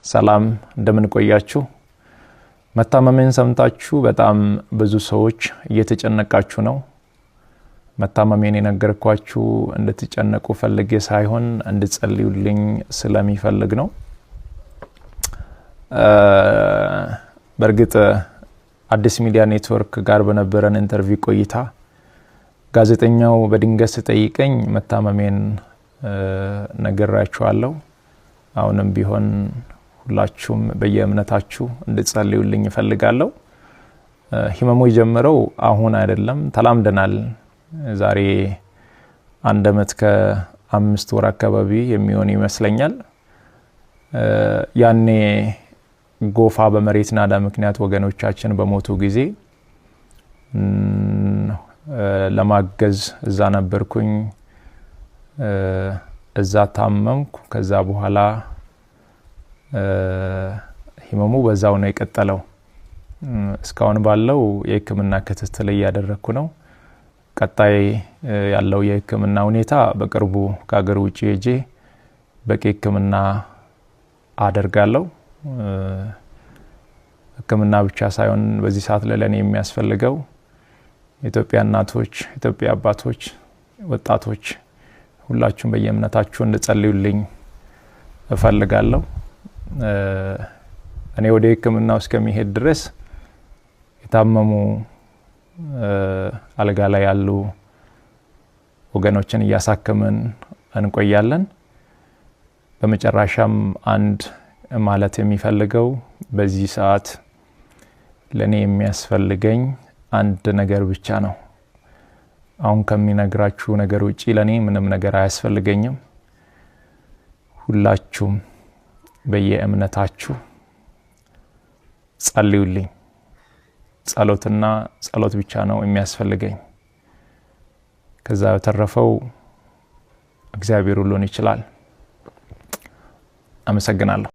ሰላም እንደምን ቆያችሁ መታመሜን ሰምታችሁ በጣም ብዙ ሰዎች እየተጨነቃችሁ ነው መታመሜን የነገርኳችሁ እንድትጨነቁ ፈልጌ ሳይሆን እንድትጸልዩልኝ ስለሚፈልግ ነው በርግጥ አዲስ ሚዲያ ኔትወርክ ጋር በነበረን ኢንተርቪው ቆይታ ጋዜጠኛው በድንገት ጠይቀኝ መታመሜን ነገራችኋለሁ አሁንም ቢሆን ሁላችሁም በየእምነታችሁ እንድትጸልዩልኝ ፈልጋለሁ ህመሙ የጀመረው አሁን አይደለም ተላምደናል ዛሬ አንድ አመት ከ5 ወር አካባቢ የሚሆን ይመስለኛል ያኔ ጎፋ በመሬት ናዳ ምክንያት ወገኖቻችን በሞቱ ጊዜ ለማገዝ እዛ ነበርኩኝ እዛ ታመምኩ ከዛ በኋላ ህመሙ በዛው ነው የቀጠለው እስካሁን ባለው የህክምና ክትትል ያደረኩ ነው ቀጣይ ያለው የህክምና ሁኔታ በቅርቡ ከሀገር ውጪ ሄጄ በቂ ህክምና አደርጋለሁ ህክምና ብቻ ሳይሆን በዚህ ሰዓት ለኔ የሚያስፈልገው ኢትዮጵያ እናቶች ኢትዮጵያ አባቶች ወጣቶች ሁላችሁም በየእምነታችሁ እንድትጸልዩልኝ እፈልጋለሁ እኔ ወደ ህክምናው እስከሚሄድ ድረስ የታመሙ አልጋ ላይ ያሉ ወገኖችን ያሳከመን እንቆያለን በመጨረሻም አንድ ማለት የሚፈልገው በዚህ ሰዓት ለኔ የሚያስፈልገኝ አንድ ነገር ብቻ ነው አሁን ከሚነግራችሁ ነገር ውጪ ለኔ ምንም ነገር አያስፈልገኝም ሁላችሁም በየእምነታችሁ ጸልዩልኝ ጸሎትና ጸሎት ብቻ ነው የሚያስፈልገኝ ከዛ ተረፈው እግዚአብሔር ሁሉን ይችላል አመሰግናለሁ